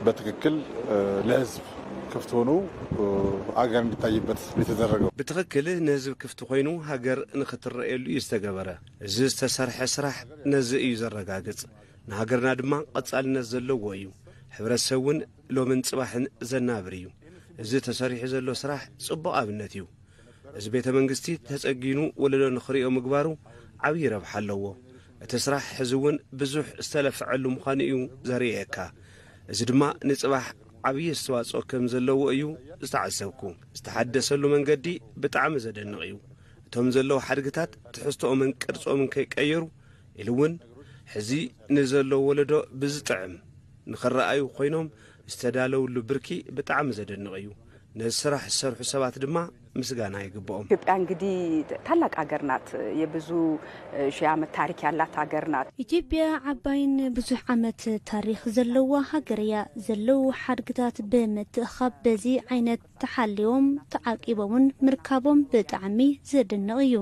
በትክክል ለህዝብ ክፍት ሆኖ አገር እንዲታይበት የተደረገው በትክክል ለህዝብ ክፍት ሆይኑ ሀገር ንክትረኤሉ ይስተገበረ እዚ ዝተሰርሐ ስራሕ ነዚ እዩ ዘረጋግጽ ንሃገርና ድማ ቀጻልነት ዘለዎ እዩ ሕብረተሰቡን ሎምን ጽባሕን ዘናብር እዩ እዚ ተሰሪሑ ዘሎ ስራሕ ጽቡቕ ኣብነት እዩ እዚ ቤተ መንግስቲ ተጸጊኑ ወለዶ ንኽሪኦ ምግባሩ ዓብይ ረብሓ ኣለዎ እቲ ስራሕ ሕዝውን ብዙሕ ዝተለፍዐሉ ምዃኑ እዩ ዘርእየካ እዚ ድማ ንጽባሕ ዓብይ ኣስተዋጽኦ ከም ዘለዎ እዩ ዝተዓሰብኩ ዝተሓደሰሉ መንገዲ ብጣዕሚ ዘደንቕ እዩ እቶም ዘለዉ ሓድግታት ትሕዝቶኦምን ቅርጾምን ከይቀየሩ ኢሉ እውን ሕዚ ንዘለዉ ወለዶ ብዝጥዕም ንኽረኣዩ ኮይኖም ዝተዳለውሉ ብርኪ ብጣዕሚ ዘደንቕ እዩ ነዚ ስራሕ ዝሰርሑ ሰባት ድማ ምስጋና ይግብኦም ኢትዮጵያ እንግዲህ ታላቅ ሀገር ናት የብዙ ሺህ ዓመት ታሪክ ያላት ሀገር ናት ኢትዮጵያ ዓባይን ብዙሕ ዓመት ታሪክ ዘለዋ ሀገርያ ዘለው ሓድግታት በመትእኻብ በዚ ዓይነት ተሓልዮም ተዓቂቦምን ምርካቦም ብጣዕሚ ዘደንቕ እዩ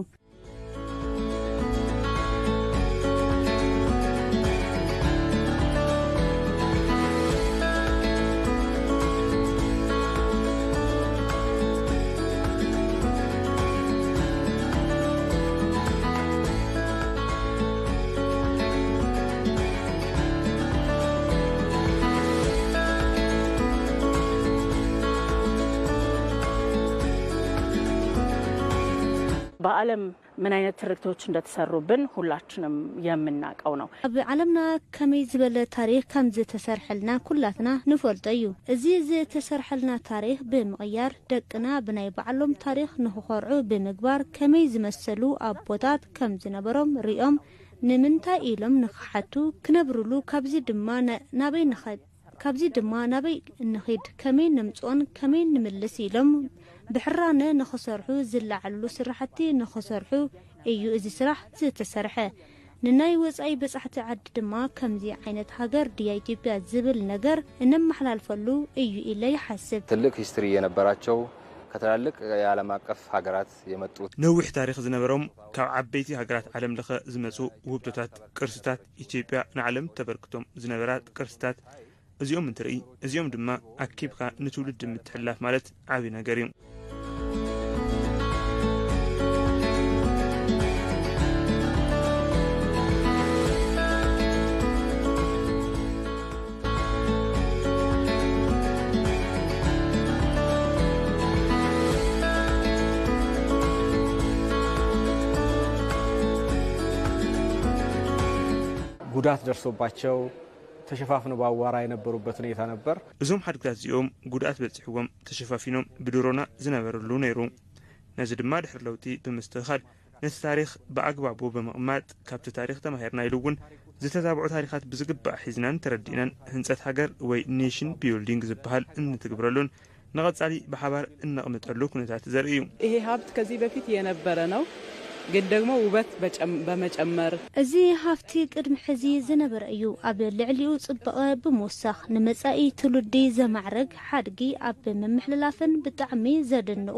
በዓለም ምን አይነት ትርክቶች እንደተሰሩብን ሁላችንም የምናቀው ነው በዓለምና ከመይ ዝበለ ታሪክ ከምዝ ተሰርሐልና ኩላትና ንፈልጠዩ እዚ ተሰርሐልና ታሪክ በመቅያር ደቅና ብናይ በዓሎም ታሪክ ንኽኮርዑ በመግባር ከመይ ዝመሰሉ አቦታት ከም ዝነበሮም ሪኦም ንምንታይ ኢሎም ንኽሓቱ ክነብሩሉ ካብዚ ድማ ናበይ ንኺድ ከመይ ንምጾን ከመይ ንምልስ ኢሎም ብሕራነ ንኽሰርሑ ዝለዓሉ ስራሕቲ ንኽሰርሑ እዩ እዚ ስራሕ ዝተሰርሐ ንናይ ወጻኢ በጻሕቲ ዓዲ ድማ ከምዚ ዓይነት ሀገር ድያ ኢትዮጵያ ዝብል ነገር እንመሐላልፈሉ እዩ ኢለ ይሐስብ ትልቅ ሂስትሪ የነበራቸው ከተላልቅ የዓለም አቀፍ ሀገራት የመጡት ነዊሕ ታሪክ ዝነበሮም ካብ ዓበይቲ ሀገራት ዓለም ለኸ ዝመጹ ውህብቶታት ቅርስታት ኢትዮጵያ ንዓለም ተበርክቶም ዝነበራት ቅርስታት እዚኦም እንትርኢ እዚኦም ድማ አኪብካ ንትውልድ ምትሕላፍ ማለት ዓቢ ነገር እዩ ጉዳት ደርሶባቸው ተሸፋፍነው ባዋራ የነበሩበት ሁኔታ ነበር እዞም ሓድግታት እዚኦም ጉዳት በጽሕዎም ተሸፋፊኖም ብድሮና ዝነበሩሉ ነይሩ ነዚ ድማ ድሕሪ ለውጢ ብምስትኻል ነቲ ታሪክ ብኣግባቡ በመቕማጥ ካብቲ ታሪክ ተማሂርና ኢሉ እውን ዝተዛብዑ ታሪካት ብዝግባእ ሒዝናን ተረዲእናን ህንፀት ሃገር ወይ ኔሽን ቢልዲንግ ዝበሃል እንትግብረሉን ንቐጻሊ ብሓባር እነቕምጠሉ ኩነታት ዘርኢ እዩ ይሄ ሀብት ከዚህ በፊት የነበረ ነው ግን ደግሞ ውበት በመጨመር እዚ ሀፍቲ ቅድም ሕዚ ዝነበረ እዩ ኣብ ልዕሊኡ ጽበቐ ብምውሳኽ ንመጻኢ ትውልዲ ዘማዕረግ ሓድጊ ኣብ ምምሕልላፍን ብጣዕሚ ዘደንቑ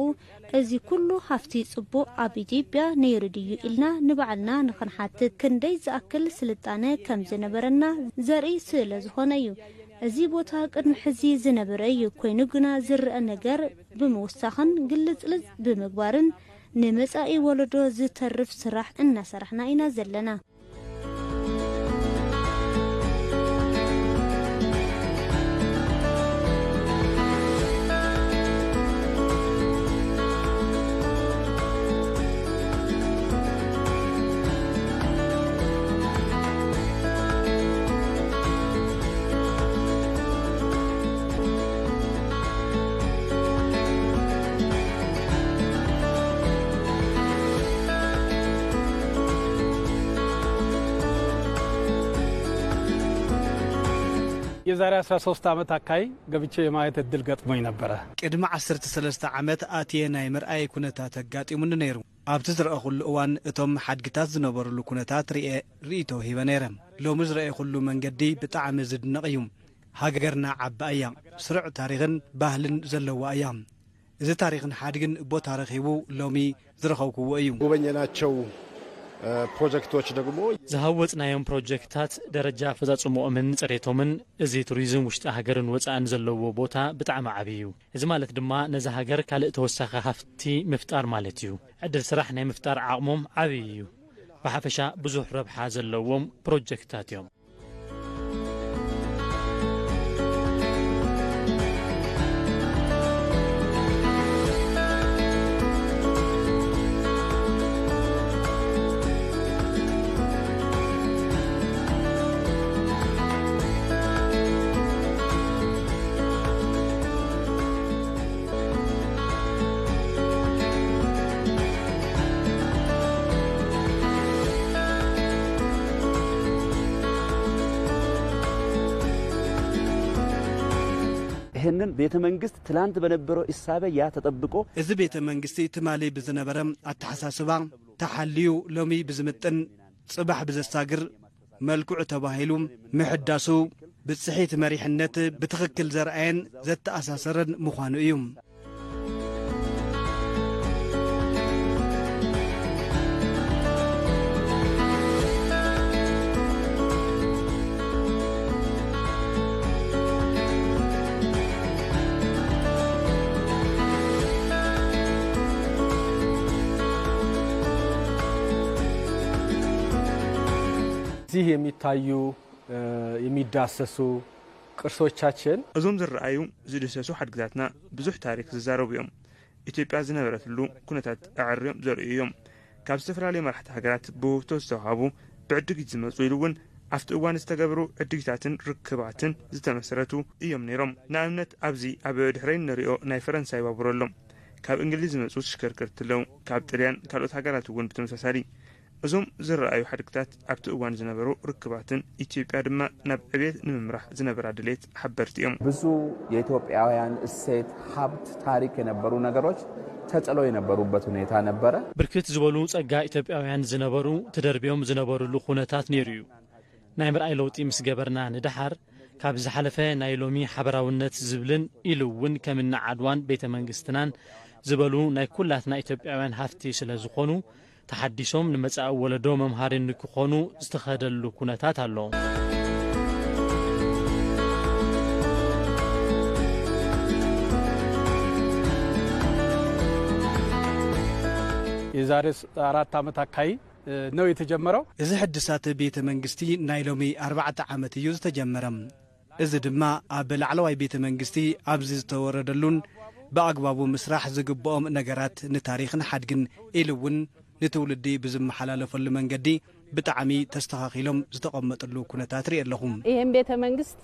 እዚ ኩሉ ሀፍቲ ጽቡቕ ኣብ ኢትዮጵያ ነይሩ ድዩ ኢልና ንባዕልና ንኽንሓትት ክንደይ ዝኣክል ስልጣነ ከም ዝነበረና ዘርኢ ስለ ዝኾነ እዩ እዚ ቦታ ቅድም ሕዚ ዝነበረ እዩ ኮይኑ ግና ዝርአ ነገር ብምውሳኽን ግልጽልጽ ብምግባርን ንመጻኢ ወለዶ ዝተርፍ ስራሕ እናሰርሕና ኢና ዘለና የዛሬ 13 ዓመት አካይ ገብቼ የማየት እድል ገጥሞኝ ነበር ቅድመ 13 ዓመት አትየ ናይ ምርአይ ኩነታት ተጋጢሙን ነይሩ ኣብቲ ዝረአኹሉ እዋን እቶም ሓድግታት ዝነበሩሉ ኩነታት ርእቶ ሂበ ነይረ ሎሚ ዝረአኹሉ መንገዲ ብጣዕሚ ዝድነቕ እዩ ሃገርና ዓባእያ ስሩዕ ታሪኽን ባህልን ዘለዋ እያ እዚ ታሪኽን ሓድግን ቦታ ረኺቡ ሎሚ ዝረኸብክዎ እዩ ጎበኘናቸው ፕሮጀክቶች ደግሞ ዝሃወፅናዮም ፕሮጀክታት ደረጃ ፈጻጽሞኦምን ጽሬቶምን እዚ ቱሪዝም ውሽጢ ሃገርን ወፃእን ዘለዎ ቦታ ብጣዕሚ ዓብይ እዩ። እዚ ማለት ድማ ነዚ ሃገር ካልእ ተወሳኺ ሃፍቲ ምፍጣር ማለት እዩ። ዕድል ስራሕ ናይ ምፍጣር ዓቕሞም ዓብይ እዩ። ብሓፈሻ ብዙሕ ረብሓ ዘለዎም ፕሮጀክታት እዮም። ይሄንን ቤተ መንግስት ትላንት በነበረው ኢሳበ ያ ተጠብቆ እዚ ቤተ መንግስት ትማሊ ብዝነበረም አተሐሳስባ ተሐልዩ ሎሚ ብዝምጥን ጽባሕ ብዘሳግር መልክዑ ተባሂሉ ምሕዳሱ ብጽሒት መሪሕነት ብትኽክል ዘርአየን ዘተኣሳሰረን ምዃኑ እዩ። እዚህ የሚታዩ የሚዳሰሱ ቅርሶቻችን እዞም ዝረአዩ ዝድሰሱ ሓድግታትና ብዙሕ ታሪክ ዝዛረቡ እዮም። ኢትዮጵያ ዝነበረትሉ ኩነታት ኣዕርዮም ዘርእዩ እዮም። ካብ ዝተፈላለዩ መራሕቲ ሃገራት ብውህብቶ ዝተዋሃቡ ብዕድጊት ዝመፁ ኢሉ እውን ኣብቲ እዋን ዝተገብሩ ዕድጊታትን ርክባትን ዝተመሰረቱ እዮም ነይሮም። ንኣብነት ኣብዚ ኣብ ድሕረይ ንሪኦ ናይ ፈረንሳይ ባቡር ኣሎ። ካብ እንግሊዝ ዝመፁ ተሽከርከርቲ ኣለው። ካብ ጣልያን ካልኦት ሃገራት እውን ብተመሳሳሊ እዞም ዝረአዩ ሓድግታት ኣብቲ እዋን ዝነበሩ ርክባትን ኢትዮጵያ ድማ ናብ ዕብየት ንምምራሕ ዝነበራ ድሌት ሓበርቲ እዮም። ብዙ የኢትዮጵያውያን እሴት፣ ሀብት፣ ታሪክ የነበሩ ነገሮች ተጽለው የነበሩበት ሁኔታ ነበረ። ብርክት ዝበሉ ጸጋ ኢትዮጵያውያን ዝነበሩ ተደርቢዮም ዝነበሩሉ ኩነታት ነይሩ እዩ። ናይ ምርኣይ ለውጢ ምስ ገበርና ንድሓር ካብ ዝሓለፈ ናይ ሎሚ ሓበራውነት ዝብልን ኢሉ እውን ከምና ዓድዋን ቤተ መንግስትናን ዝበሉ ናይ ኩላትና ኢትዮጵያውያን ሃፍቲ ስለ ዝኾኑ ተሐዲሶም ንመጻእ ወለዶ መምሃሪን ንክኾኑ ዝተኸደሉ ኩነታት ኣሎ። የዛሬ 4 ዓመት አካይ ነው የተጀመረው። እዚ ሕድሳት ቤተ መንግስቲ ናይ ሎሚ 4 ዓመት እዩ ዝተጀመረም። እዚ ድማ ኣብ ላዕለዋይ ቤተ መንግስቲ ኣብዚ ዝተወረደሉን በአግባቡ ምስራሕ ዝግብኦም ነገራት ንታሪኽን ሓድግን ኢሉውን ንትውልዲ ብዝመሓላለፈሉ መንገዲ ብጣዕሚ ተስተኻኺሎም ዝተቀመጠሉ ኩነታት ርኢ ኣለኹም። ይሄን ቤተ መንግስት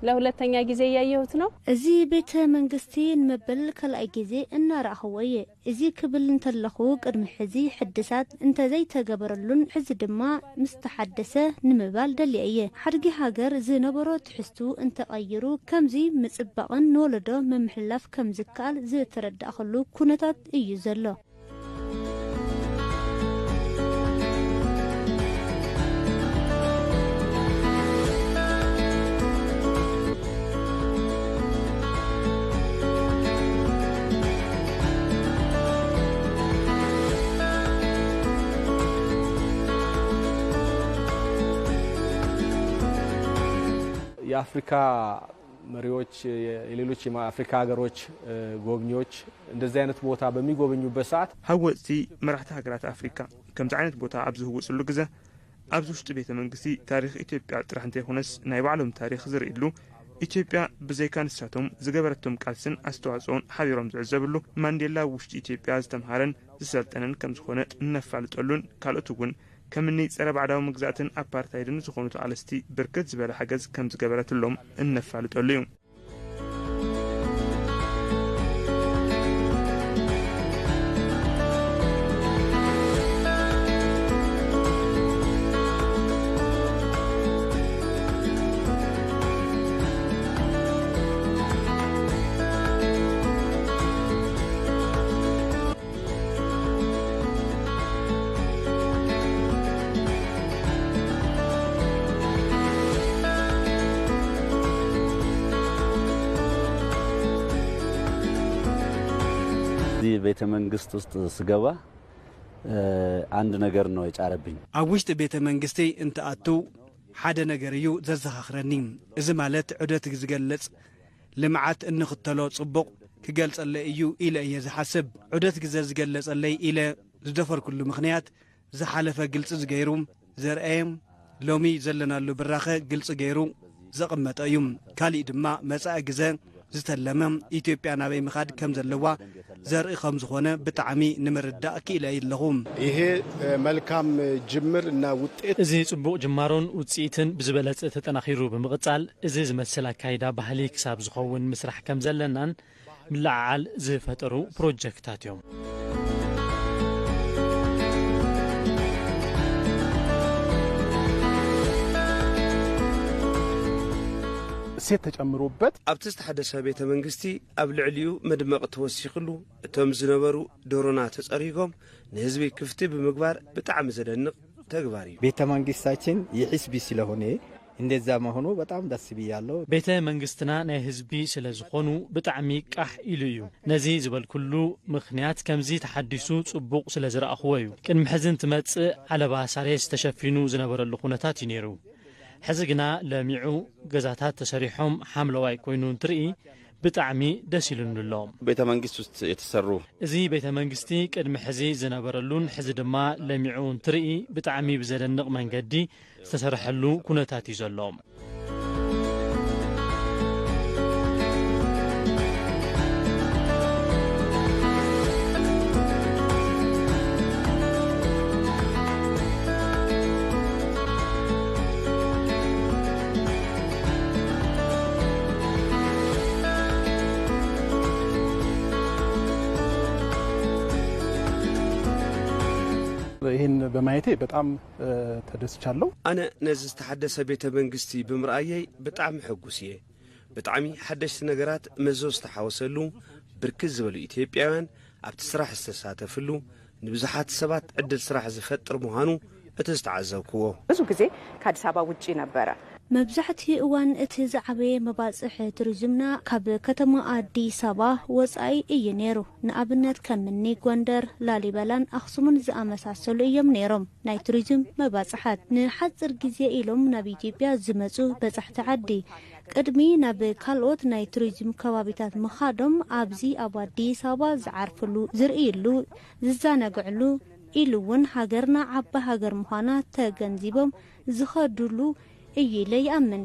ለሁለተኛ ጊዜ ያየሁት ነው። እዚ ቤተ መንግስቲ ንመበል ካልኣይ ጊዜ እናራኸወየ እዚ ክብል እንተለኹ ቅድሚ ሕዚ ሕድሳት እንተዘይ ተገበረሉን ሕዚ ድማ ምስተሐደሰ ንምባል ደልየ ሓድጊ ሃገር ዝነበሮ ትሕዝቱ እንተቀይሩ ከምዚ ምጽባቕን ንወለዶ መምሕላፍ ከምዝካል ዝተረዳእኸሉ ኩነታት እዩ ዘሎ። የአፍሪካ መሪዎች የሌሎች የአፍሪካ ሀገሮች ጎብኚዎች እንደዚህ አይነት ቦታ በሚጎበኙበት ሰዓት ሀወፅቲ መራሕቲ ሃገራት አፍሪካ ከምዚ ዓይነት ቦታ ኣብ ዝህወፅሉ ግዜ ኣብዚ ውሽጢ ቤተ መንግስቲ ታሪክ ኢትዮጵያ ጥራሕ እንተይኮነስ ናይ ባዕሎም ታሪክ ዝርእሉ ኢትዮጵያ ብዘይካ ንሳቶም ዝገበረቶም ቃልስን ኣስተዋጽኦን ሓቢሮም ዝዕዘብሉ ማንዴላ ውሽጢ ኢትዮጵያ ዝተምሃረን ዝሰልጠነን ከም ዝኾነ እነፋልጠሉን ካልኦት እውን ከምኒ ጸረ ባዕዳዊ ምግዛእትን አፓርታይድን ዝኾኑ ተቃለስቲ ብርክት ዝበለ ሓገዝ ከም ዝገበረትሎም እነፋልጠሉ እዩ። ቤተ መንግስት ውስጥ ስገባ አንድ ነገር ነው የጫረብኝ። ኣብ ውሽጢ ቤተ መንግስቲ እንትኣቱ ሓደ ነገር እዩ ዘዘኻኽረኒ። እዚ ማለት ዑደት ዝገልጽ ልምዓት እንኽተሎ ጽቡቕ ክገልጸለይ እዩ ኢለ እየ ዝሓስብ። ዑደት ግዜ ዝገለጸለይ ኢለ ዝደፈርኩሉ ምኽንያት ዝሓለፈ ግልጽ ዝገይሩ ዘርአየ ሎሚ ዘለናሉ ብራኸ ግልጽ ገይሩ ዘቕመጠ እዩ። ካሊእ ድማ መጻኢ ግዜ ዝተለመ ኢትዮጵያ ናበይ ምኻድ ከም ዘለዋ ዘርኢ ከም ዝኾነ ብጣዕሚ ንምርዳእ ክኢለ ኣለኹ። ይሄ መልካም ጅምር እና ውጤት እዚ ጽቡቕ ጅማሮን ውጽኢትን ብዝበለጸ ተጠናኺሩ ብምቕጻል እዚ ዝመስል ኣካይዳ ባህሊ ክሳብ ዝኸውን ምስራሕ ከም ዘለናን ምልዓዓል ዝፈጠሩ ፕሮጀክታት እዮም። ሴት ተጨምሮበት ኣብቲ ዝተሓደሰ ቤተ መንግስቲ ኣብ ልዕሊኡ መድመቕ ተወሲኽሉ እቶም ዝነበሩ ዶሮና ተጸሪጎም ንህዝቢ ክፍቲ ብምግባር ብጣዕሚ ዘደንቕ ተግባር እዩ። ቤተ መንግስታችን የሕዝቢ ስለሆነ እንደዛ መሆኑ በጣም ደስ ብያለሁ። ቤተ መንግስትና ናይ ህዝቢ ስለ ዝኾኑ ብጣዕሚ ቃሕ ኢሉ እዩ። ነዚ ዝበልኩሉ ምኽንያት ከምዚ ተሓዲሱ ጽቡቕ ስለ ዝረኣኽዎ እዩ። ቅድሚ ሕዚ እንትመጽእ ዓለባ ሳሬስ ተሸፊኑ ዝነበረሉ ኩነታት እዩ ነይሩ። ሕዚ ግና ለሚዑ ገዛታት ተሰሪሖም ሓምለዋይ ኮይኑ እንትርኢ ብጣዕሚ ደስ ኢሉን ኣሎ። ቤተ መንግስት ውስጥ የተሰሩ እዚ ቤተ መንግስቲ ቅድሚ ሕዚ ዝነበረሉን ሕዚ ድማ ለሚዑ እንትርኢ ብጣዕሚ ብዘደንቕ መንገዲ ዝተሰርሐሉ ኩነታት እዩ ዘሎ። ይህን በማየቴ በጣም ተደስቻለሁ። ኣነ ነዚ ዝተሓደሰ ቤተ መንግስቲ ብምርኣየይ ብጣዕሚ ሕጉስ እየ። ብጣዕሚ ሓደሽቲ ነገራት መዞ ዝተሓወሰሉ ብርክት ዝበሉ ኢትዮጵያውያን ኣብቲ ስራሕ ዝተሳተፍሉ ንብዙሓት ሰባት ዕድል ስራሕ ዝፈጥር ምዃኑ እቲ ዝተዓዘብክዎ ብዙ ግዜ ከአዲስ አበባ ውጪ ነበረ። መብዛሕትኡ እዋን እቲ ዝዓበየ መባጽሒ ቱሪዝምና ካብ ከተማ አዲስ አበባ ወጻኢ እዩ ነይሩ። ንኣብነት ከምኒ ጎንደር፣ ላሊበላን ኣኽሱምን ዝኣመሳሰሉ እዮም ነይሮም ናይ ቱሪዝም መባጽሓት። ንሓጽር ግዜ ኢሎም ናብ ኢትዮጵያ ዝመጹ በጻሕቲ ዓዲ ቅድሚ ናብ ካልኦት ናይ ቱሪዝም ከባቢታት ምኻዶም ኣብዚ ኣብ አዲስ አበባ ዝዓርፍሉ ዝርእይሉ ዝዛነግዕሉ ኢሉ እውን ሃገርና ዓባይ ሃገር ምዃና ተገንዚቦም ዝኸዱሉ እዩ ኢለ ይኣምን።